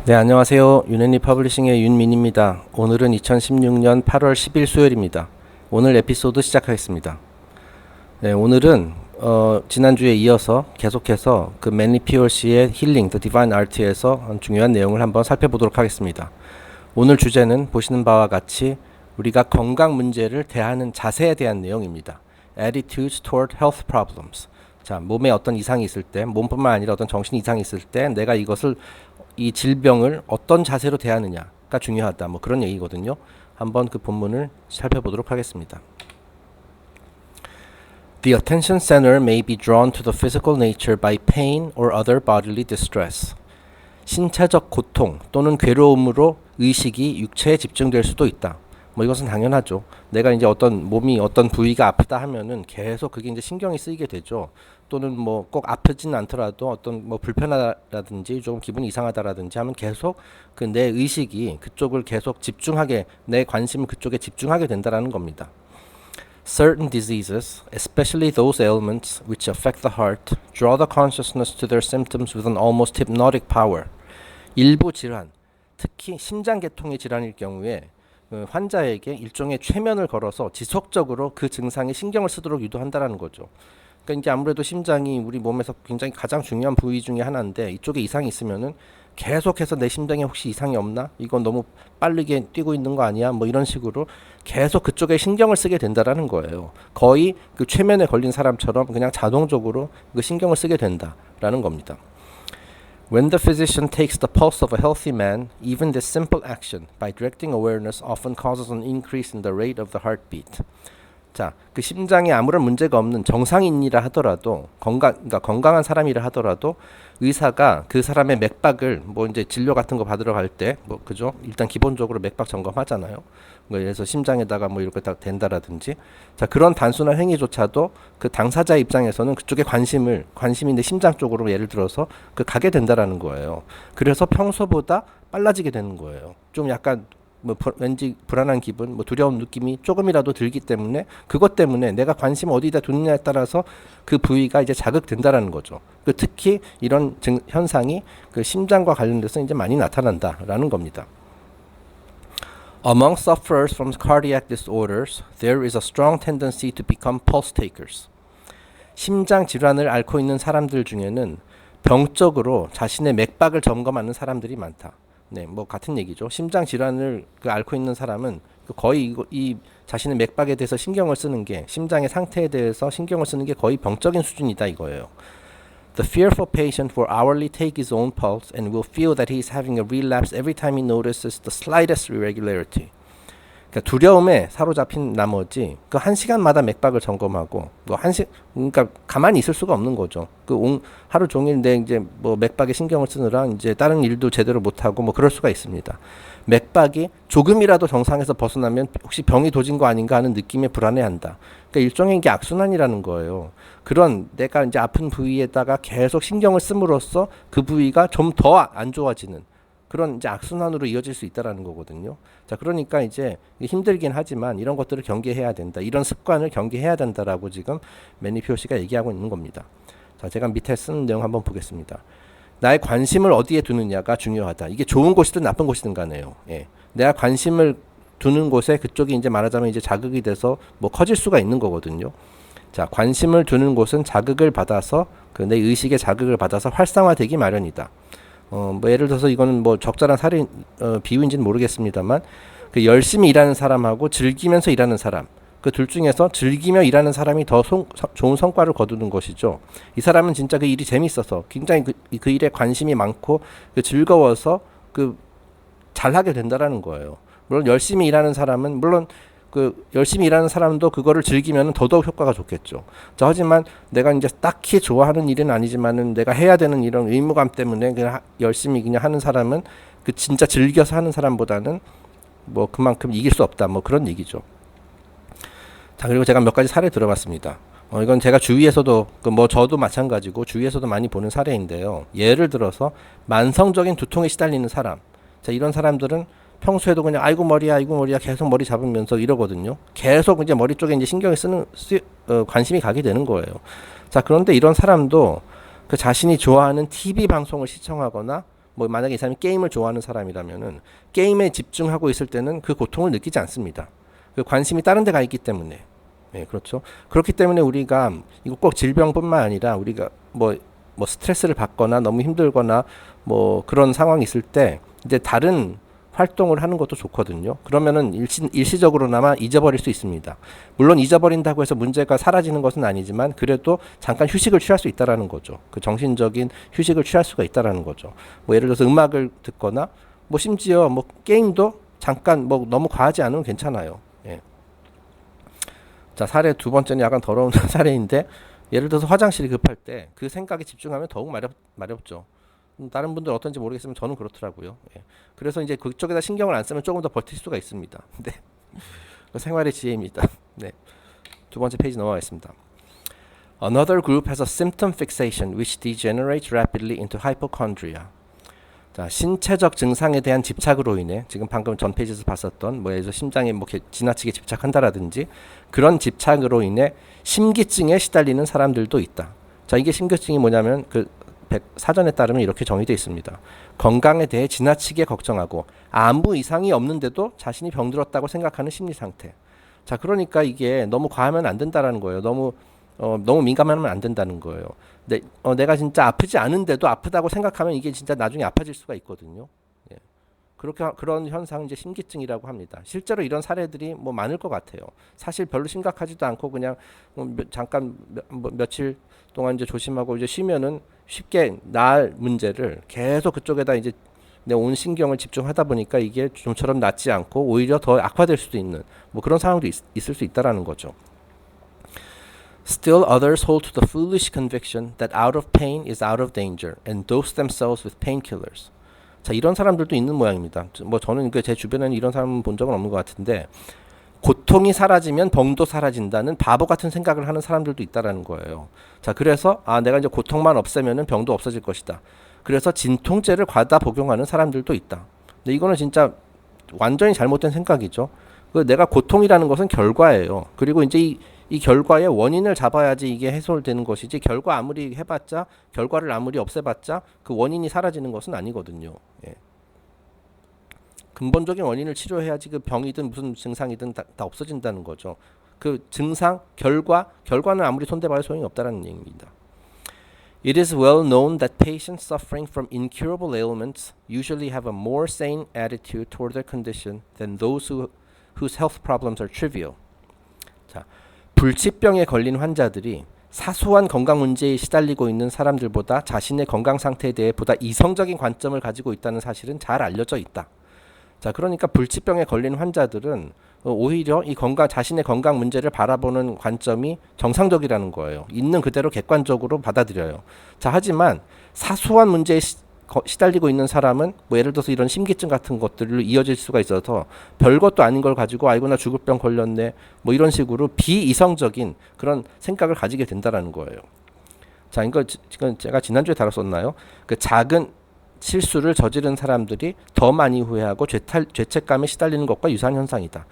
네, 안녕하세요. 윤앤리 퍼블리싱의 윤민입니다. 오늘은 2016년 8월 10일 수요일입니다. 오늘 에피소드 시작하겠습니다. 네, 오늘은 지난주에 이어서 계속해서 그 맨리 피올씨의 힐링, The Divine Art에서 중요한 내용을 한번 살펴보도록 하겠습니다. 오늘 주제는 보시는 바와 같이 우리가 건강 문제를 대하는 자세에 대한 내용입니다. Attitudes toward health problems. 자, 몸에 어떤 이상이 있을 때, 몸뿐만 아니라 어떤 정신 이상이 있을 때 내가 이 질병을 어떤 자세로 대하느냐가 중요하다. 뭐 그런 얘기거든요. 한번 그 본문을 살펴보도록 하겠습니다. The attention center may be drawn to the physical nature by pain or other bodily distress. 신체적 고통 또는 괴로움으로 의식이 육체에 집중될 수도 있다. 뭐 이것은 당연하죠. 내가 이제 어떤 몸이 어떤 부위가 아프다 하면은 계속 그게 이제 신경이 쓰이게 되죠. 또는 뭐 꼭 아프지는 않더라도 어떤 뭐 불편하다든지 조금 기분이 이상하다라든지 하면 계속 그 내 의식이 그쪽을 계속 집중하게, 내 관심을 그쪽에 집중하게 된다라는 겁니다. Certain diseases, especially those ailments which affect the heart, draw the consciousness to their symptoms with an almost hypnotic power. 일부 질환, 특히 심장계통의 질환일 경우에 환자에게 일종의 최면을 걸어서 지속적으로 그 증상에 신경을 쓰도록 유도한다라는 거죠. 그러니까 이제 아무래도 심장이 우리 몸에서 굉장히 가장 중요한 부위 중에 하나인데 이쪽에 이상이 있으면은 계속해서 내 심장에 혹시 이상이 없나? 이건 너무 빠르게 뛰고 있는 거 아니야? 뭐 이런 식으로 계속 그쪽에 신경을 쓰게 된다라는 거예요. 거의 그 최면에 걸린 사람처럼 그냥 자동적으로 그 신경을 쓰게 된다라는 겁니다. When the physician takes the pulse of a healthy man, even this simple action by directing awareness often causes an increase in the rate of the heartbeat. 자, 그 심장에 아무런 문제가 없는 정상인이라 하더라도 그러니까 건강한 사람이라 하더라도 의사가 그 사람의 맥박을 뭐 이제 진료 같은 거 받으러 갈 때 뭐 그죠? 일단 기본적으로 맥박 점검하잖아요. 그래서 심장에다가 뭐 이렇게 딱 댄다라든지 자 그런 단순한 행위조차도 그 당사자 입장에서는 그쪽에 관심이 내 심장 쪽으로 예를 들어서 그 가게 된다라는 거예요. 그래서 평소보다 빨라지게 되는 거예요. 좀 약간 뭐 왠지 불안한 기분, 뭐 두려운 느낌이 조금이라도 들기 때문에 그것 때문에 내가 관심 어디다 두느냐에 따라서 그 부위가 이제 자극된다라는 거죠. 그 특히 이런 현상이 그 심장과 관련돼서 이제 많이 나타난다라는 겁니다. Among sufferers from cardiac disorders, there is a strong tendency to become pulse takers. 심장 질환을 앓고 있는 사람들 중에는 병적으로 자신의 맥박을 점검하는 사람들이 많다. 네, 뭐 같은 얘기죠. 심장 질환을 앓고 있는 사람은 거의 이 자신의 맥박에 대해서 신경을 쓰는 게 심장의 상태에 대해서 신경을 쓰는 게 거의 병적인 수준이다 이거예요. The fearful patient will hourly take his own pulse and will feel that he is having a relapse every time he notices the slightest irregularity. 그러니까 두려움에 사로잡힌 나머지 그 1시간마다 맥박을 점검하고 그러니까 가만히 있을 수가 없는 거죠. 하루 종일 내 이제 뭐 맥박에 신경을 쓰느라 이제 다른 일도 제대로 못 하고 뭐 그럴 수가 있습니다. 맥박이 조금이라도 정상에서 벗어나면 혹시 병이 도진 거 아닌가 하는 느낌에 불안해한다. 그러니까 일종의 이게 악순환이라는 거예요. 그런 내가 이제 아픈 부위에다가 계속 신경을 씀으로써 그 부위가 좀 더 안 좋아지는 그런 이제 악순환으로 이어질 수 있다라는 거거든요. 자, 그러니까 이제 힘들긴 하지만 이런 것들을 경계해야 된다. 이런 습관을 경계해야 된다라고 지금 맨리 피올씨가 얘기하고 있는 겁니다. 자, 제가 밑에 쓴 내용 한번 보겠습니다. 나의 관심을 어디에 두느냐가 중요하다. 이게 좋은 곳이든 나쁜 곳이든 간에요. 예. 내가 관심을 두는 곳에 그쪽이 이제 말하자면 이제 자극이 돼서 뭐 커질 수가 있는 거거든요. 자, 관심을 두는 곳은 자극을 받아서 그 내 의식의 자극을 받아서 활성화되기 마련이다. 뭐 예를 들어서 이거는 뭐 적절한 비유인지는 모르겠습니다만 그 열심히 일하는 사람하고 즐기면서 일하는 사람 그 둘 중에서 즐기며 일하는 사람이 더 좋은 성과를 거두는 것이죠. 이 사람은 진짜 그 일이 재밌어서 굉장히 그 일에 관심이 많고 즐거워서 잘하게 된다라는 거예요. 물론 열심히 일하는 사람은 열심히 일하는 사람도 그거를 즐기면 더더욱 효과가 좋겠죠. 자, 하지만 내가 이제 딱히 좋아하는 일은 아니지만은 내가 해야 되는 이런 의무감 때문에 그냥 열심히 그냥 하는 사람은 진짜 즐겨서 하는 사람보다는 뭐 그만큼 이길 수 없다. 뭐 그런 얘기죠. 자, 그리고 제가 몇 가지 사례 들어봤습니다. 이건 제가 주위에서도 뭐 저도 마찬가지고 주위에서도 많이 보는 사례인데요. 예를 들어서 만성적인 두통에 시달리는 사람. 자, 이런 사람들은 평소에도 그냥 아이고 머리야 계속 머리 잡으면서 이러거든요. 계속 이제 머리 쪽에 이제 신경을 관심이 가게 되는 거예요. 자, 그런데 이런 사람도 그 자신이 좋아하는 TV 방송을 시청하거나 뭐 만약에 이 사람이 게임을 좋아하는 사람이라면은 게임에 집중하고 있을 때는 그 고통을 느끼지 않습니다. 그 관심이 다른 데 가 있기 때문에. 예, 그렇죠. 그렇기 때문에 우리가 이거 꼭 질병뿐만 아니라 우리가 뭐 스트레스를 받거나 너무 힘들거나 뭐 그런 상황이 있을 때 이제 다른 활동을 하는 것도 좋거든요. 그러면은 일시적으로나마 잊어버릴 수 있습니다. 물론 잊어버린다고 해서 문제가 사라지는 것은 아니지만 그래도 잠깐 휴식을 취할 수 있다라는 거죠. 그 정신적인 휴식을 취할 수가 있다라는 거죠. 뭐 예를 들어서 음악을 듣거나 뭐 심지어 뭐 게임도 잠깐 뭐 너무 과하지 않으면 괜찮아요. 예. 자, 사례 두 번째는 약간 더러운 사례인데 예를 들어서 화장실이 급할 때 그 생각에 집중하면 더욱 마렵죠. 다른 분들 어떤지 모르겠지만 저는 그렇더라고요. 예. 그래서 이제 그쪽에다 신경을 안 쓰면 조금 더 버틸 수가 있습니다. 네. 생활의 지혜입니다. 네. 두 번째 페이지 넘어가겠습니다. Another group has a symptom fixation which degenerates rapidly into hypochondria. 자, 신체적 증상에 대한 집착으로 인해 지금 방금 전 페이지에서 봤었던 뭐 예를 들어 심장에 뭐 지나치게 집착한다라든지 그런 집착으로 인해 심기증에 시달리는 사람들도 있다. 자, 이게 심기증이 뭐냐면 그 사전에 따르면 이렇게 정의되어 있습니다. 건강에 대해 지나치게 걱정하고 아무 이상이 없는데도 자신이 병들었다고 생각하는 심리 상태. 자, 그러니까 이게 너무 과하면 안 된다라는 거예요. 너무 민감하면 안 된다는 거예요. 내가 진짜 아프지 않은데도 아프다고 생각하면 이게 진짜 나중에 아파질 수가 있거든요. 예. 그런 현상 이제 심기증이라고 합니다. 실제로 이런 사례들이 뭐 많을 것 같아요. 사실 별로 심각하지도 않고 그냥 잠깐 며칠 동안 이제 조심하고 이제 쉬면은 쉽게 나을 문제를 계속 그쪽에다 이제 내 온 신경을 집중하다 보니까 이게 좀처럼 낫지 않고 오히려 더 악화될 수도 있는 뭐 그런 상황도 있을 수 있다라는 거죠. Still others hold to the foolish conviction that out of pain is out of danger and dose themselves with painkillers. 자, 이런 사람들도 있는 모양입니다. 뭐 저는 제 주변에는 이런 사람 본 적은 없는 것 같은데 고통이 사라지면 병도 사라진다는 바보 같은 생각을 하는 사람들도 있다라는 거예요. 자, 그래서 내가 이제 고통만 없애면은 병도 없어질 것이다. 그래서 진통제를 과다 복용하는 사람들도 있다. 근데 이거는 진짜 완전히 잘못된 생각이죠. 내가 고통이라는 것은 결과예요. 그리고 이제 이 결과의 원인을 잡아야지 이게 해소되는 것이지 결과 아무리 해봤자 결과를 아무리 없애봤자 그 원인이 사라지는 것은 아니거든요. 예. 근본적인 원인을 치료해야지 그 병이든 무슨 증상이든 다 없어진다는 거죠. 그 증상, 결과는 아무리 손대봐야 소용이 없다는 얘기입니다. It is well known that patients suffering from incurable ailments usually have a more sane attitude toward their condition than those whose health problems are trivial. 자, 불치병에 걸린 환자들이 사소한 건강 문제에 시달리고 있는 사람들보다 자신의 건강 상태에 대해 보다 이성적인 관점을 가지고 있다는 사실은 잘 알려져 있다. 자, 그러니까 불치병에 걸린 환자들은 오히려 자신의 건강 문제를 바라보는 관점이 정상적이라는 거예요. 있는 그대로 객관적으로 받아들여요. 자, 하지만 사소한 문제에 시달리고 있는 사람은 뭐 예를 들어서 이런 심기증 같은 것들로 이어질 수가 있어서 별것도 아닌 걸 가지고 아이고 나 죽을 병 걸렸네 뭐 이런 식으로 비이성적인 그런 생각을 가지게 된다라는 거예요. 자, 이거 지금 제가 지난주에 다뤘었나요? 그 작은 실수를 저지른 사람들이 더 많이 후회하고 죄책감에 시달리는 것과 유사한 현상이다.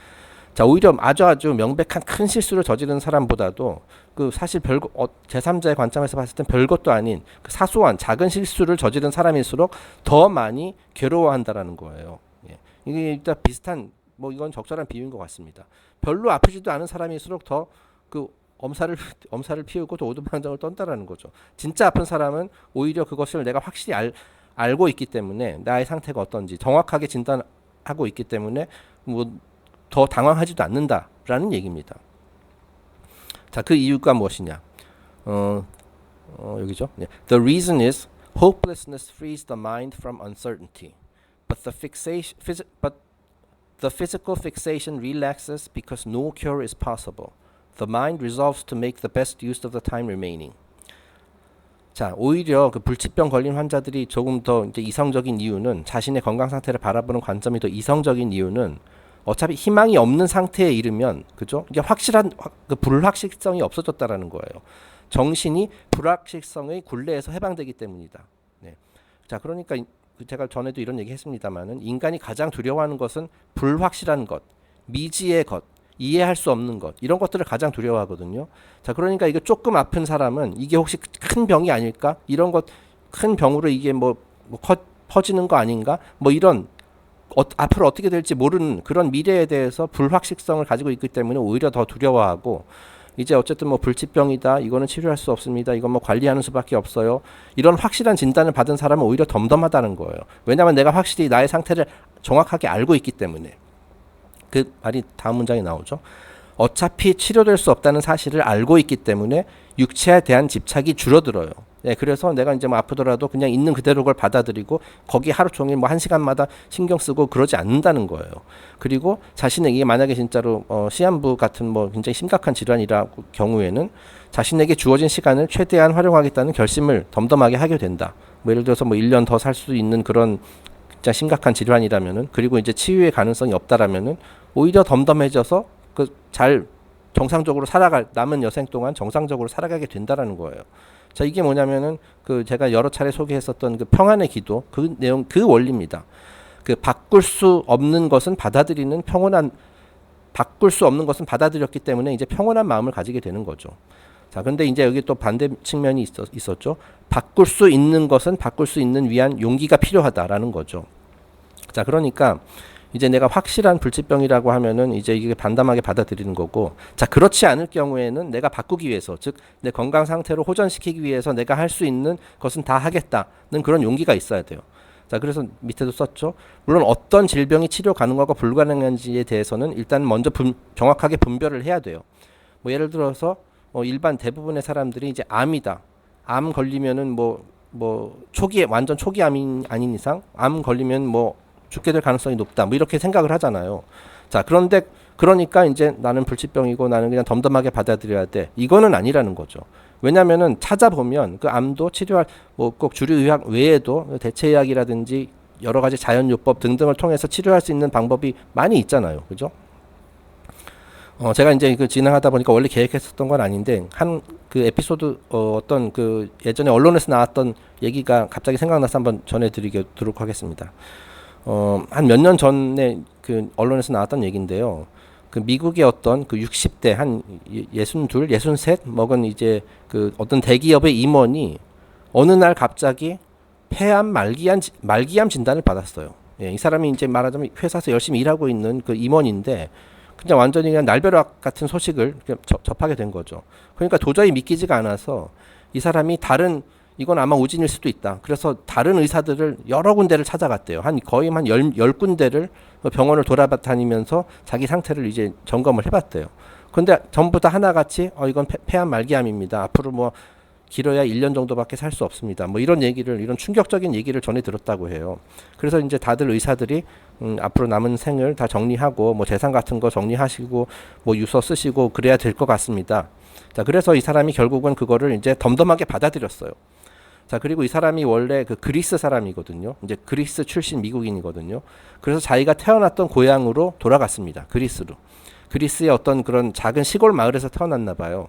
자, 오히려 아주 명백한 큰 실수를 저지른 사람보다도 그 사실 제3자의 관점에서 봤을 땐 별것도 아닌 그 사소한 작은 실수를 저지른 사람일수록 더 많이 괴로워한다라는 거예요. 예. 이게 일단 비슷한 뭐 이건 적절한 비유인 것 같습니다. 별로 아프지도 않은 사람일수록 더 그 엄살을 피우고 또 오두방정을 떤다라는 거죠. 진짜 아픈 사람은 오히려 그것을 내가 확실히 알고 있기 때문에 나의 상태가 어떤지 정확하게 진단하고 있기 때문에 뭐 더 당황하지도 않는다라는 얘기입니다. 자, 그 이유가 무엇이냐? 여기죠. 네. The reason is hopelessness frees the mind from uncertainty, but the physical fixation relaxes because no cure is possible. The mind resolves to make the best use of the time remaining. 자, 오히려 그 불치병 걸린 환자들이 조금 더 이제 이성적인 이유는 자신의 건강 상태를 바라보는 관점이 더 이성적인 이유는 어차피 희망이 없는 상태에 이르면 그죠? 이게 확실한 그 불확실성이 없어졌다라는 거예요. 정신이 불확실성의 굴레에서 해방되기 때문이다. 네. 자, 그러니까 제가 전에도 이런 얘기 했습니다만은 인간이 가장 두려워하는 것은 불확실한 것, 미지의 것, 이해할 수 없는 것 이런 것들을 가장 두려워하거든요. 자, 그러니까 이게 조금 아픈 사람은 이게 혹시 큰 병이 아닐까? 이런 것 큰 병으로 이게 뭐 퍼지는 거 아닌가? 뭐 이런 앞으로 어떻게 될지 모르는 그런 미래에 대해서 불확실성을 가지고 있기 때문에 오히려 더 두려워하고 이제 어쨌든 뭐 불치병이다. 이거는 치료할 수 없습니다. 이건 뭐 관리하는 수밖에 없어요. 이런 확실한 진단을 받은 사람은 오히려 덤덤하다는 거예요. 왜냐하면 내가 확실히 나의 상태를 정확하게 알고 있기 때문에. 그 말이 다음 문장에 나오죠. 어차피 치료될 수 없다는 사실을 알고 있기 때문에 육체에 대한 집착이 줄어들어요. 네, 그래서 내가 이제 뭐 아프더라도 그냥 있는 그대로 그걸 받아들이고 거기 하루 종일 뭐 1시간마다 신경 쓰고 그러지 않는다는 거예요. 그리고 자신에게 만약에 진짜로 시한부 같은 뭐 굉장히 심각한 질환이라 경우에는 자신에게 주어진 시간을 최대한 활용하겠다는 결심을 덤덤하게 하게 된다. 뭐 예를 들어서 뭐 1년 더 살 수 있는 그런 진짜 심각한 질환이라면은 그리고 이제 치유의 가능성이 없다라면은 오히려 덤덤해져서 그 잘 정상적으로 살아갈 남은 여생 동안 정상적으로 살아가게 된다라는 거예요. 자, 이게 뭐냐면은 그 제가 여러 차례 소개했었던 그 평안의 기도 그 내용 그 원리입니다. 그 바꿀 수 없는 것은 받아들이는 평온한 바꿀 수 없는 것은 받아들였기 때문에 이제 평온한 마음을 가지게 되는 거죠. 자, 근데 이제 여기 또 반대 측면이 있었죠. 바꿀 수 있는 것은 바꿀 수 있는 위한 용기가 필요하다라는 거죠. 자, 그러니까 이제 내가 확실한 불치병이라고 하면은 이제 이게 반담하게 받아들이는 거고, 자, 그렇지 않을 경우에는 내가 바꾸기 위해서, 즉 내 건강 상태로 호전시키기 위해서 내가 할 수 있는 것은 다 하겠다는 그런 용기가 있어야 돼요. 자, 그래서 밑에도 썼죠. 물론 어떤 질병이 치료 가능하고 불가능한지에 대해서는 일단 먼저 정확하게 분별을 해야 돼요. 뭐 예를 들어서 일반 대부분의 사람들이 이제 암이다. 암 걸리면은 뭐 초기에 완전 초기 암이 아닌 이상 암 걸리면 뭐 죽게 될 가능성이 높다. 뭐 이렇게 생각을 하잖아요. 자, 그런데 그러니까 이제 나는 불치병이고 나는 그냥 덤덤하게 받아들여야 돼. 이거는 아니라는 거죠. 왜냐면은 찾아보면 그 암도 치료할 뭐 꼭 주류의학 외에도 대체의학이라든지 여러 가지 자연요법 등등을 통해서 치료할 수 있는 방법이 많이 있잖아요. 그죠? 제가 이제 그 진행하다 보니까 원래 계획했었던 건 아닌데 한 그 에피소드 어떤 그 예전에 언론에서 나왔던 얘기가 갑자기 생각나서 한번 전해드리도록 하겠습니다. 한 몇 년 전에 그 언론에서 나왔던 얘기인데요. 그 미국의 어떤 그 60대 한 62, 63 먹은 이제 그 어떤 대기업의 임원이 어느 날 갑자기 폐암 말기암 진단을 받았어요. 예, 이 사람이 이제 말하자면 회사에서 열심히 일하고 있는 그 임원인데 그냥 완전히 그냥 날벼락 같은 소식을 접하게 된 거죠. 그러니까 도저히 믿기지가 않아서 이 사람이 이건 아마 우진일 수도 있다. 그래서 다른 의사들을 여러 군데를 찾아갔대요. 거의 한 10군데를 병원을 돌아다니면서 자기 상태를 이제 점검을 해봤대요. 근데 전부 다 하나같이 이건 폐암 말기암입니다. 앞으로 뭐 길어야 1년 정도밖에 살 수 없습니다. 뭐 이런 충격적인 얘기를 전해 들었다고 해요. 그래서 이제 다들 의사들이 앞으로 남은 생을 다 정리하고 뭐 재산 같은 거 정리하시고 뭐 유서 쓰시고 그래야 될 것 같습니다. 자, 그래서 이 사람이 결국은 그거를 이제 덤덤하게 받아들였어요. 자, 그리고 이 사람이 원래 그 그리스 사람이거든요. 이제 그리스 출신 미국인이거든요. 그래서 자기가 태어났던 고향으로 돌아갔습니다. 그리스로. 그리스의 어떤 그런 작은 시골 마을에서 태어났나 봐요.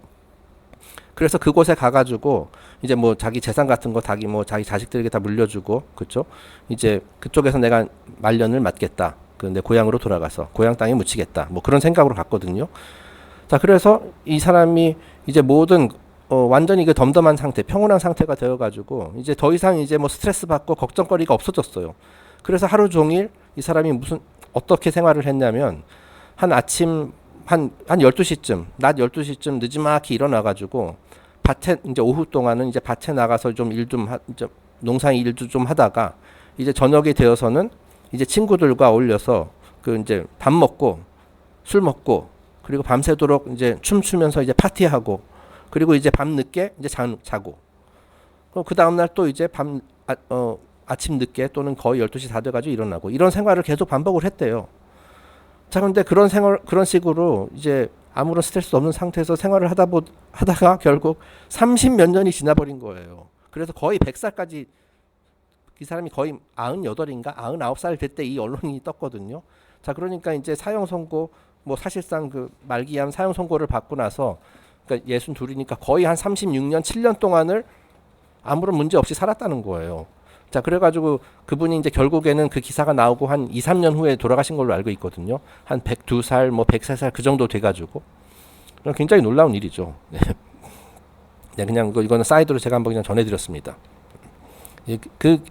그래서 그곳에 가가지고 이제 뭐 자기 재산 같은 거 자기 자식들에게 다 물려주고, 그렇죠? 이제 그쪽에서 내가 말년을 맞겠다. 내 고향으로 돌아가서 고향 땅에 묻히겠다. 뭐 그런 생각으로 갔거든요. 자, 그래서 이 사람이 이제 모든 완전히 그 덤덤한 상태, 평온한 상태가 되어가지고 이제 더 이상 이제 뭐 스트레스 받고 걱정거리가 없어졌어요. 그래서 하루 종일 이 사람이 어떻게 생활을 했냐면 아침 한 12시쯤, 낮 12시쯤 늦지막히 일어나가지고 밭에 이제 오후 동안은 이제 밭에 나가서 좀 농사 일도 좀 하다가 이제 저녁이 되어서는 이제 친구들과 어울려서 그 이제 밥 먹고 술 먹고 그리고 밤새도록 이제 춤추면서 이제 파티하고 그리고 이제 밤 늦게 이제 자고 그 다음 날 또 이제 아침 늦게 또는 거의 12시 다 돼가지고 일어나고 이런 생활을 계속 반복을 했대요. 자, 근데 그런 식으로 이제 아무런 스트레스 없는 상태에서 생활을 하다가 결국 30몇 년이 지나버린 거예요. 그래서 거의 100살까지 이 사람이 거의 98인가 99살 될 때 이 언론이 떴거든요. 자, 그러니까 이제 사형 선고 뭐 사실상 그 말기암 사형 선고를 받고 나서 그러니까 62이니까 거의 한 36년 7년 동안을 아무런 문제 없이 살았다는 거예요. 자, 그래가지고 그분이 이제 결국에는 그 기사가 나오고 한 2, 3년 후에 돌아가신 걸로 알고 있거든요. 한 102살, 뭐 103살 그 정도 돼가지고. 굉장히 놀라운 일이죠. 네. 네, 그냥 이거는 사이드로 제가 한번 그냥 전해드렸습니다. 그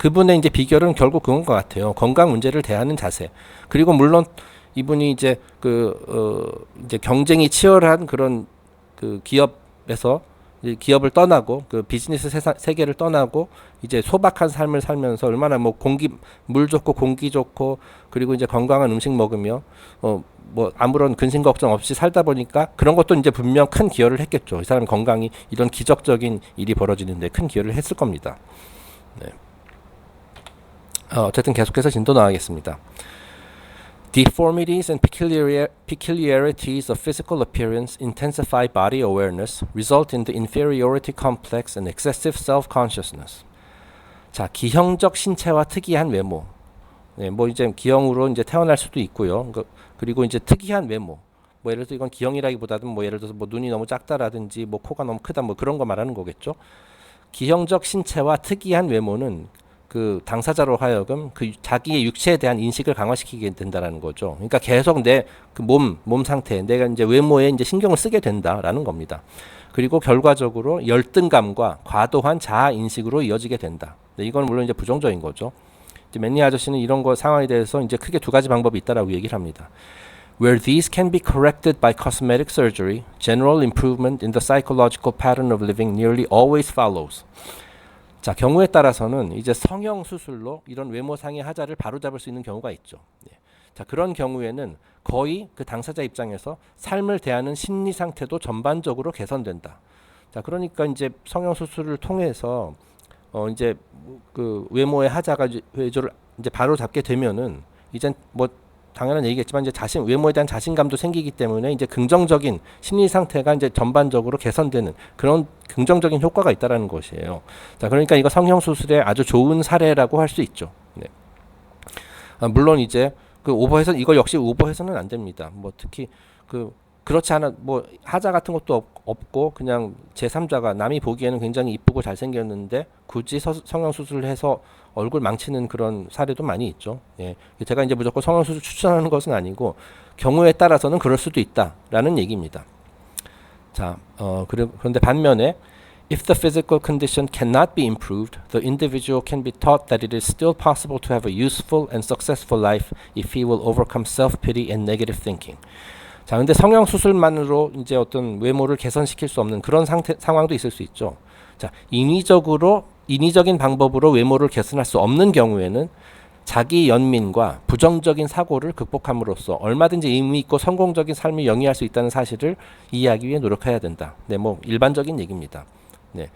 그분의 이제 비결은 결국 그건 것 같아요. 건강 문제를 대하는 자세. 그리고 물론 이분이 이제 이제 경쟁이 치열한 그런 그 기업에서 이제 기업을 떠나고 그 비즈니스 세계를 떠나고 이제 소박한 삶을 살면서 얼마나 뭐 물 좋고 공기 좋고 그리고 이제 건강한 음식 먹으며 뭐 아무런 근심 걱정 없이 살다 보니까 그런 것도 이제 분명 큰 기여를 했겠죠. 이 사람 건강이 이런 기적적인 일이 벌어지는데 큰 기여를 했을 겁니다. 네. 어쨌든 계속해서 진도 나가겠습니다. Deformities and peculiarities of physical appearance intensify body awareness, result in the inferiority complex and excessive self-consciousness. 자, 기형적 신체와 특이한 외모. 네, 뭐 이제 기형으로 이제 태어날 수도 있고요. 그리고 이제 특이한 외모. 뭐 예를 들어서 이건 기형이라기보다는 뭐 예를 들어서 뭐 눈이 너무 작다라든지 뭐 코가 너무 크다 뭐 그런 거 말하는 거겠죠. 기형적 신체와 특이한 외모는 그 당사자로 하여금 그 자기의 육체에 대한 인식을 강화시키게 된다라는 거죠. 그러니까 계속 내 그 몸 상태, 내가 이제 외모에 이제 신경을 쓰게 된다라는 겁니다. 그리고 결과적으로 열등감과 과도한 자아 인식으로 이어지게 된다. 네, 이건 물론 이제 부정적인 거죠. 이제 맨니 아저씨는 이런 거 상황에 대해서 이제 크게 두 가지 방법이 있다라고 얘기를 합니다. Where these can be corrected by cosmetic surgery, general improvement in the psychological pattern of living nearly always follows. 자, 경우에 따라서는 이제 성형 수술로 이런 외모상의 하자를 바로잡을 수 있는 경우가 있죠. 네. 자, 그런 경우에는 거의 그 당사자 입장에서 삶을 대하는 심리 상태도 전반적으로 개선된다. 자, 그러니까 이제 성형 수술을 통해서 이제 그 외모의 하자가 회조를 이제 바로잡게 되면은 이젠 뭐 당연한 얘기겠지만 이제 외모에 대한 자신감도 생기기 때문에 이제 긍정적인 심리 상태가 이제 전반적으로 개선되는 그런 긍정적인 효과가 있다라는 것이에요. 자, 그러니까 이거 성형 수술의 아주 좋은 사례라고 할 수 있죠. 네. 물론 이제 그 오버해서 이거 역시 오버해서는 안 됩니다. 뭐 특히 그렇지 않아 뭐 하자 같은 것도 없고 그냥 제3자가 남이 보기에는 굉장히 이쁘고 잘생겼는데 굳이 성형 수술을 해서 얼굴 망치는 그런 사례도 많이 있죠. 예. 제가 이제 무조건 성형 수술 추천하는 것은 아니고 경우에 따라서는 그럴 수도 있다라는 얘기입니다. 자, 그런데 반면에 if the physical condition cannot be improved, the individual can be taught that it is still possible to have a useful and successful life if he will overcome self-pity and negative thinking. 자, 근데 성형 수술만으로 이제 어떤 외모를 개선시킬 수 없는 그런 상황도 있을 수 있죠. 자, 인위적인 방법으로 외모를 개선할 수 없는 경우에는 자기 연민과 부정적인 사고를 극복함으로써 얼마든지 의미 있고 성공적인 삶을 영위할 수 있다는 사실을 이해하기 위해 노력해야 된다. 네, 뭐 일반적인 얘기입니다. 네.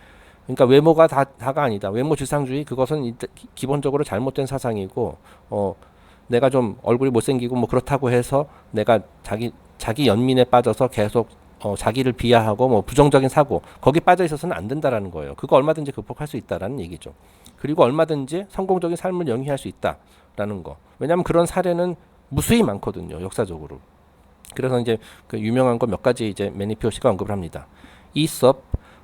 그러니까 외모가 다가 아니다. 외모 지상주의 그것은 기본적으로 잘못된 사상이고 내가 좀 얼굴이 못생기고 뭐 그렇다고 해서 내가 자기 연민에 빠져서 계속 자기를 비하하고 뭐 부정적인 사고 거기 빠져 있어서는 안 된다라는 거예요. 그거 얼마든지 극복할 수 있다라는 얘기죠. 그리고 얼마든지 성공적인 삶을 영위할 수 있다라는 거. 왜냐하면 그런 사례는 무수히 많거든요, 역사적으로. 그래서 이제 그 유명한 거 몇 가지 이제 매니피오 씨가 언급을 합니다. Aesop,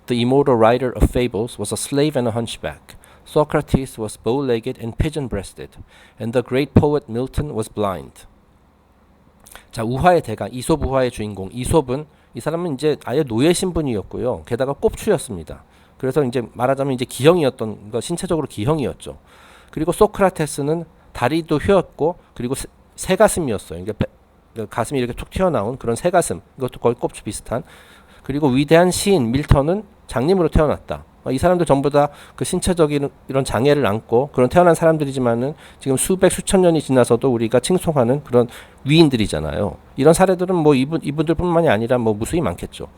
the immortal writer of fables, was a slave and a hunchback. Socrates was bow-legged and pigeon-breasted, and the great poet Milton was blind. 자, 우화의 대가, 이솝 우화의 주인공. 이솝은 이 사람은 이제 아예 노예 신분이었고요. 게다가 꼽추였습니다. 그래서 이제 말하자면 이제 기형이었던 거, 신체적으로 기형이었죠. 그리고 소크라테스는 다리도 휘었고 그리고 새 가슴이었어요. 그러니까 가슴이 이렇게 툭 튀어나온 그런 새 가슴. 이것도 거의 꼽추 비슷한. 그리고 위대한 시인 밀턴은 장님으로 태어났다. 이 사람들 전부 다 그 신체적인 이런 장애를 안고 그런 태어난 사람들이지만은 지금 수천 년이 지나서도 우리가 칭송하는 그런 위인들이잖아요. 이런 사례들은 뭐 이분들뿐만이 아니라 뭐 무수히 많겠죠.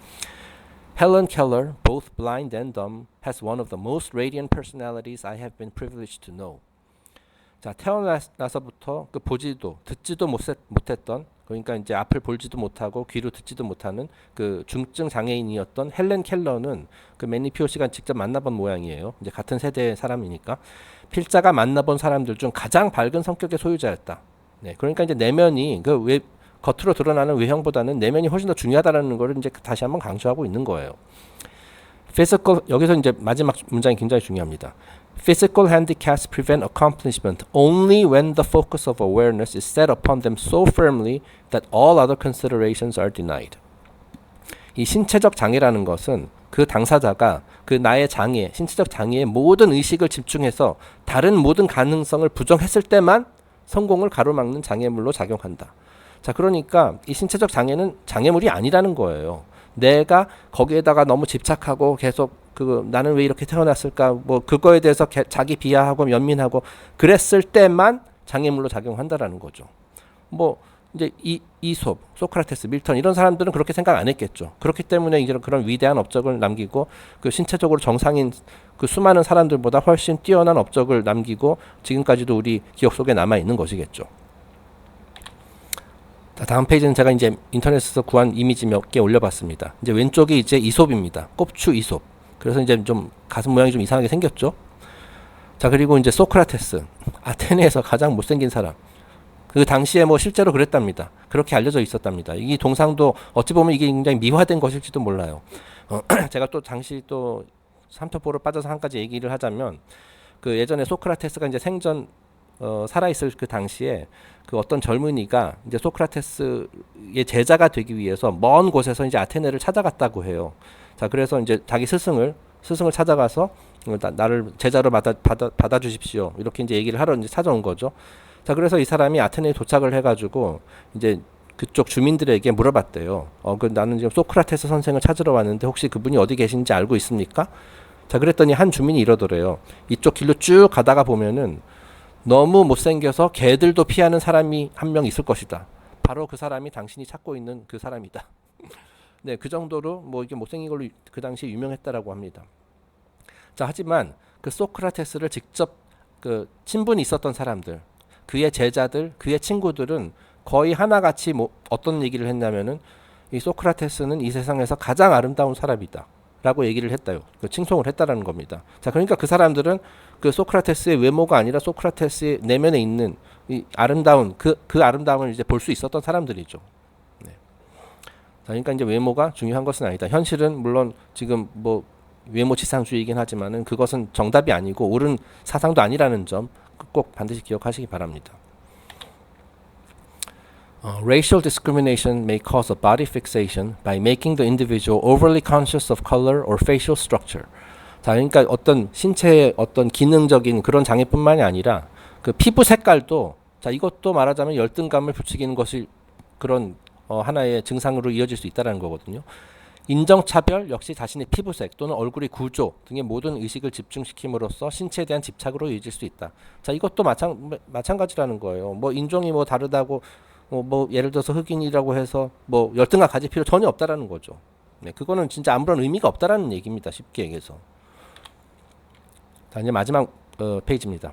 Helen Keller, both blind and dumb, has one of the most radiant personalities I have been privileged to know. 자, 태어나서부터 그 보지도 듣지도 못했던 그러니까 이제 앞을 볼지도 못하고 귀로 듣지도 못하는 그 중증 장애인이었던 헬렌 켈러는 그 매니피오 씨가 직접 만나본 모양이에요. 이제 같은 세대의 사람이니까 필자가 만나본 사람들 중 가장 밝은 성격의 소유자였다. 네, 그러니까 이제 내면이 겉으로 드러나는 외형보다는 내면이 훨씬 더 중요하다라는 걸 이제 다시 한번 강조하고 있는 거예요. 여기서 이제 마지막 문장이 굉장히 중요합니다. Physical handicaps prevent accomplishment only when the focus of awareness is set upon them so firmly that all other considerations are denied. 이 신체적 장애라는 것은 그 당사자가 그 나의 장애, 신체적 장애에 모든 의식을 집중해서 다른 모든 가능성을 부정했을 때만 성공을 가로막는 장애물로 작용한다. 자, 그러니까 이 신체적 장애는 장애물이 아니라는 거예요. 내가 거기에다가 너무 집착하고 계속 나는 왜 이렇게 태어났을까 뭐 그거에 대해서 자기 비하하고 연민하고 그랬을 때만 장애물로 작용한다라는 거죠. 뭐 이제 이솝, 소크라테스, 밀턴 이런 사람들은 그렇게 생각 안 했겠죠. 그렇기 때문에 이제 그런 위대한 업적을 남기고 그 신체적으로 정상인 그 수많은 사람들보다 훨씬 뛰어난 업적을 남기고 지금까지도 우리 기억 속에 남아 있는 것이겠죠. 다음 페이지는 제가 이제 인터넷에서 구한 이미지 몇 개 올려봤습니다. 이제 왼쪽이 이제 이솝입니다. 꼽추 이솝. 그래서 이제 좀 가슴 모양이 좀 이상하게 생겼죠. 자, 그리고 이제 소크라테스, 아테네에서 가장 못생긴 사람. 그 당시에 뭐 실제로 그랬답니다. 그렇게 알려져 있었답니다. 이 동상도 어찌 보면 이게 굉장히 미화된 것일지도 몰라요. 제가 또 당시 또 삼터포로 빠져서 한 가지 얘기를 하자면 그 예전에 소크라테스가 이제 생전 살아있을 그 당시에 그 어떤 젊은이가 이제 소크라테스의 제자가 되기 위해서 먼 곳에서 이제 아테네를 찾아갔다고 해요. 자, 그래서 이제 자기 스승을 찾아가서 나를 제자로 받아 주십시오. 이렇게 이제 얘기를 하러 이제 찾아온 거죠. 자, 그래서 이 사람이 아테네에 도착을 해가지고 이제 그쪽 주민들에게 물어봤대요. 나는 지금 소크라테스 선생을 찾으러 왔는데 혹시 그분이 어디 계신지 알고 있습니까? 자, 그랬더니 한 주민이 이러더래요. 이쪽 길로 쭉 가다가 보면은 너무 못생겨서 개들도 피하는 사람이 한 명 있을 것이다. 바로 그 사람이 당신이 찾고 있는 그 사람이다. 네, 그 정도로 뭐 이게 못생긴 걸로 그 당시에 유명했다라고 합니다. 자, 하지만 그 소크라테스를 직접 그 친분이 있었던 사람들, 그의 제자들, 그의 친구들은 거의 하나같이 뭐 어떤 얘기를 했냐면은 이 소크라테스는 이 세상에서 가장 아름다운 사람이다 라고 얘기를 했다요. 칭송을 했다라는 겁니다. 자, 그러니까 그 사람들은 그 소크라테스의 외모가 아니라 소크라테스의 내면에 있는 이 아름다운 그 아름다움을 이제 볼 수 있었던 사람들이죠. 네. 자, 그러니까 이제 외모가 중요한 것은 아니다. 현실은 물론 지금 뭐 외모 지상주의이긴 하지만은 그것은 정답이 아니고 옳은 사상도 아니라는 점 꼭 반드시 기억하시기 바랍니다. Racial discrimination may cause a body fixation by making the individual overly conscious of color or facial structure. 자, 그러니까 어떤 신체의 어떤 기능적인 그런 장애뿐만이 아니라 그 피부 색깔도 자, 이것도 말하자면 열등감을 부추기는 것이 그런 하나의 증상으로 이어질 수 있다는 거거든요. 인정차별 역시 자신의 피부색 또는 얼굴의 구조 등의 모든 의식을 집중시킴으로써 신체에 대한 집착으로 이어질 수 있다. 자, 이것도 마찬가지라는 거예요. 뭐 인종이 뭐 다르다고 뭐 예를 들어서 흑인이라고 해서 뭐 열등감 가질 필요 전혀 없다라는 거죠. 네, 그거는 진짜 아무런 의미가 없다라는 얘기입니다. 쉽게 얘기해서. 자, 이제 마지막 페이지입니다.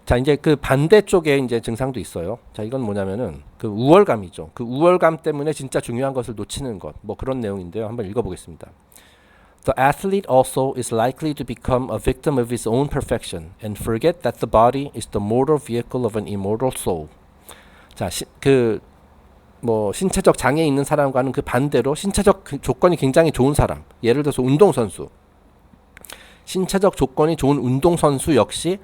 자, 이제 그 반대쪽에 이제 증상도 있어요. 자, 이건 뭐냐면은 그 우월감이죠. 그 우월감 때문에 진짜 중요한 것을 놓치는 것. 뭐 그런 내용인데요. 한번 읽어보겠습니다. The athlete also is likely to become a victim of his own perfection and forget that the body is the mortal vehicle of an immortal soul. 자, 뭐 신체적 장애 있는 사람과는 그 반대로 신체적 조건이 굉장히 좋은 사람. 예를 들어서 운동선수. 신체적 조건이 좋은 운동선수 역시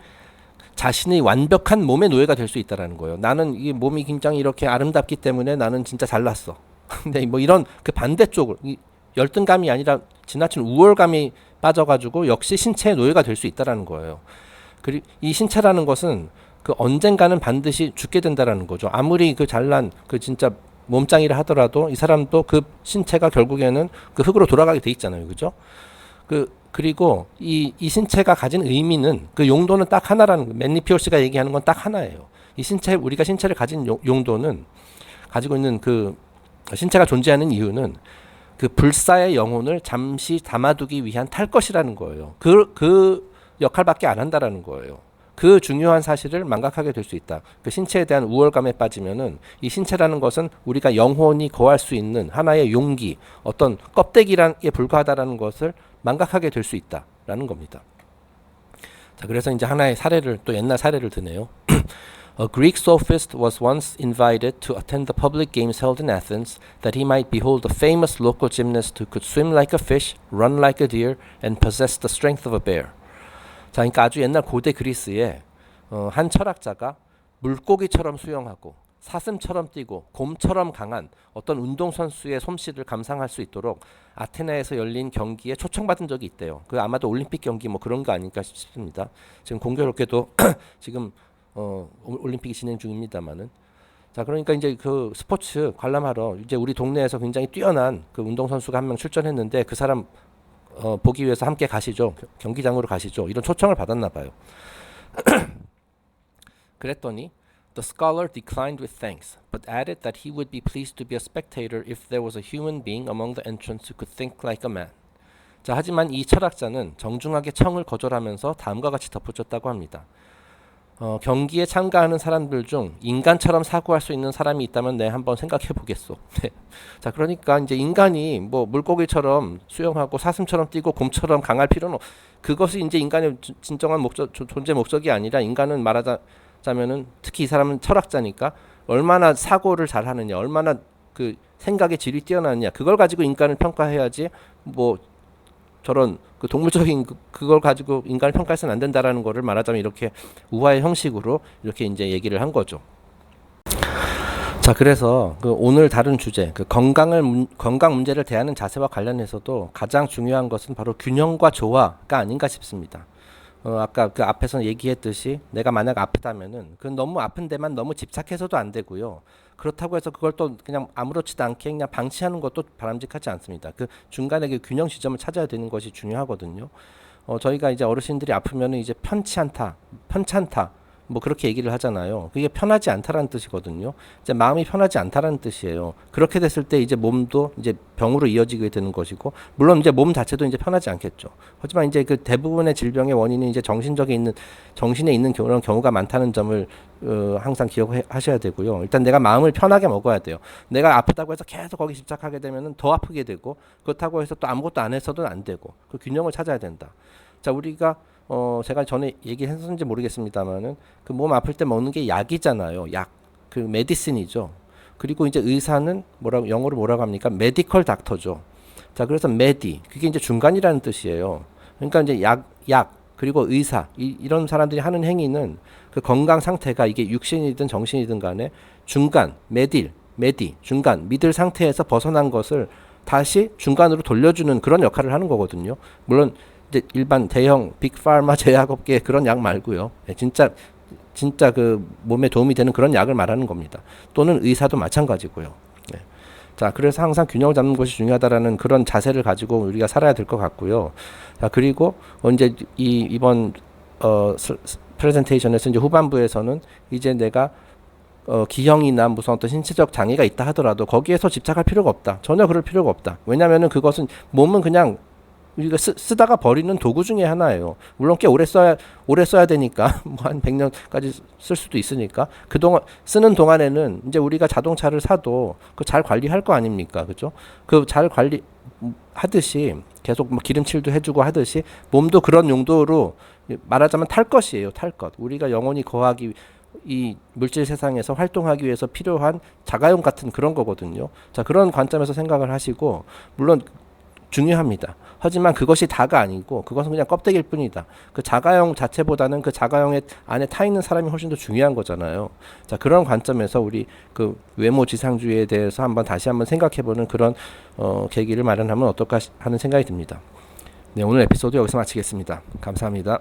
자신의 완벽한 몸의 노예가 될 수 있다라는 거예요. 나는 이 몸이 굉장히 이렇게 아름답기 때문에 나는 진짜 잘났어. 근데 뭐 이런 그 반대쪽을 열등감이 아니라 지나친 우월감이 빠져가지고 역시 신체의 노예가 될 수 있다라는 거예요. 그리고 이 신체라는 것은 그 언젠가는 반드시 죽게 된다라는 거죠. 아무리 그 잘난 그 진짜 몸짱이라 하더라도 이 사람도 그 신체가 결국에는 그 흙으로 돌아가게 돼 있잖아요, 그죠? 그리고 이 신체가 가진 의미는 그 용도는 딱 하나라는 맨니 피어스가 얘기하는 건 딱 하나예요. 이 우리가 신체를 가진 용도는 가지고 있는 그 신체가 존재하는 이유는 그 불사의 영혼을 잠시 담아두기 위한 탈 것이라는 거예요. 그 역할밖에 안 한다라는 거예요. 그 중요한 사실을 망각하게 될 수 있다. 그 신체에 대한 우월감에 빠지면은 이 신체라는 것은 우리가 영혼이 거할 수 있는 하나의 용기, 어떤 껍데기에 불과하다라는 것을 망각하게 될 수 있다라는 겁니다. 자, 그래서 이제 하나의 사례를 또 옛날 사례를 드네요. A Greek sophist was once invited to attend the public games held in Athens that he might behold a famous local gymnast who could swim like a fish, run like a deer, and possess the strength of a bear. 자, 그러니까 아주 옛날 고대 그리스에 한 철학자가 물고기처럼 수영하고 사슴처럼 뛰고 곰처럼 강한 어떤 운동선수의 솜씨를 감상할 수 있도록 아테네에서 열린 경기에 초청받은 적이 있대요. 그 아마도 올림픽 경기 뭐 그런 거 아닐까 싶습니다. 지금 공교롭게도 지금 올림픽이 진행 중입니다만은. 자, 그러니까 이제 그 스포츠 관람하러 이제 우리 동네에서 굉장히 뛰어난 그 운동선수가 한 명 출전했는데 그 사람 보기 위해서 함께 가시죠. 경기장으로 가시죠. 이런 초청을 받았나 봐요. 그랬더니 The scholar declined with thanks, but added that he would be pleased to be a spectator if there was a human being among the entrants who could think like a man. 자, 하지만 이 철학자는 정중하게 청을 거절하면서 다음과 같이 덧붙였다고 합니다. 경기에 참가하는 사람들 중 인간처럼 사고할 수 있는 사람이 있다면 내 한번 생각해 보겠소. 자, 그러니까 이제 인간이 뭐 물고기처럼 수영하고 사슴처럼 뛰고 곰처럼 강할 필요는 그것이 이제 인간의 진정한 목적, 존재 목적이 아니라 인간은 말하자면은 특히 이 사람은 철학자니까 얼마나 사고를 잘하느냐, 얼마나 그 생각의 질이 뛰어나느냐 그걸 가지고 인간을 평가해야지 뭐 저런 그 동물적인 그걸 가지고 인간을 평가해서는 안 된다라는 거를 말하자면 이렇게 우화의 형식으로 이렇게 이제 얘기를 한 거죠. 자, 그래서 그 오늘 다룬 주제, 그 건강 문제를 대하는 자세와 관련해서도 가장 중요한 것은 바로 균형과 조화가 아닌가 싶습니다. 아까 그 앞에서 얘기했듯이 내가 만약 아프다면은 그 너무 아픈 데만 너무 집착해서도 안 되고요. 그렇다고 해서 그걸 또 그냥 아무렇지도 않게 그냥 방치하는 것도 바람직하지 않습니다. 그 중간에 그 균형 지점을 찾아야 되는 것이 중요하거든요. 저희가 이제 어르신들이 아프면은 이제 편찮다 뭐 그렇게 얘기를 하잖아요. 그게 편하지 않다라는 뜻이거든요. 이제 마음이 편하지 않다라는 뜻이에요. 그렇게 됐을 때 이제 몸도 이제 병으로 이어지게 되는 것이고, 물론 이제 몸 자체도 이제 편하지 않겠죠. 하지만 이제 그 대부분의 질병의 원인은 이제 정신에 있는 그런 경우가 많다는 점을 항상 기억하셔야 되고요. 일단 내가 마음을 편하게 먹어야 돼요. 내가 아프다고 해서 계속 거기 집착하게 되면은 더 아프게 되고, 그렇다고 해서 또 아무것도 안 해서도 안 되고, 그 균형을 찾아야 된다. 자, 우리가 제가 전에 얘기했었는지 모르겠습니다만은 그 몸 아플 때 먹는 게 약이잖아요. 약. 그 메디슨이죠. 그리고 이제 의사는 영어로 뭐라고 합니까? 메디컬 닥터죠. 자, 그래서 메디. 그게 이제 중간이라는 뜻이에요. 그러니까 이제 약 그리고 의사 이런 사람들이 하는 행위는 그 건강 상태가 이게 육신이든 정신이든 간에 중간, 메디, 중간, 미들 상태에서 벗어난 것을 다시 중간으로 돌려주는 그런 역할을 하는 거거든요. 물론 이제 일반 대형 빅파르마 제약업계 그런 약 말고요. 진짜 그 몸에 도움이 되는 그런 약을 말하는 겁니다. 또는 의사도 마찬가지고요. 네. 자, 그래서 항상 균형을 잡는 것이 중요하다라는 그런 자세를 가지고 우리가 살아야 될 것 같고요. 자, 그리고 이제 이번 프레젠테이션에서 이제 후반부에서는 이제 내가 기형이나 무슨 어떤 신체적 장애가 있다 하더라도 거기에서 집착할 필요가 없다. 전혀 그럴 필요가 없다. 왜냐하면은 그것은 몸은 그냥 우리가 쓰다가 버리는 도구 중에 하나예요. 물론 꽤 오래 써야 되니까 뭐 한 100년까지 쓸 수도 있으니까 그동안 쓰는 동안에는 이제 우리가 자동차를 사도 그 잘 관리할 거 아닙니까, 그죠? 그 잘 관리 하듯이 계속 뭐 기름칠도 해주고 하듯이 몸도 그런 용도로 말하자면 탈 것이에요, 탈 것. 우리가 영원히 거하기 이 물질 세상에서 활동하기 위해서 필요한 자가용 같은 그런 거거든요. 자, 그런 관점에서 생각을 하시고 물론 중요합니다. 하지만 그것이 다가 아니고 그것은 그냥 껍데기일 뿐이다. 그 자가용 자체보다는 그 자가용의 안에 타 있는 사람이 훨씬 더 중요한 거잖아요. 자, 그런 관점에서 우리 그 외모 지상주의에 대해서 다시 한번 생각해보는 그런 계기를 마련하면 어떨까 하는 생각이 듭니다. 네, 오늘 에피소드 여기서 마치겠습니다. 감사합니다.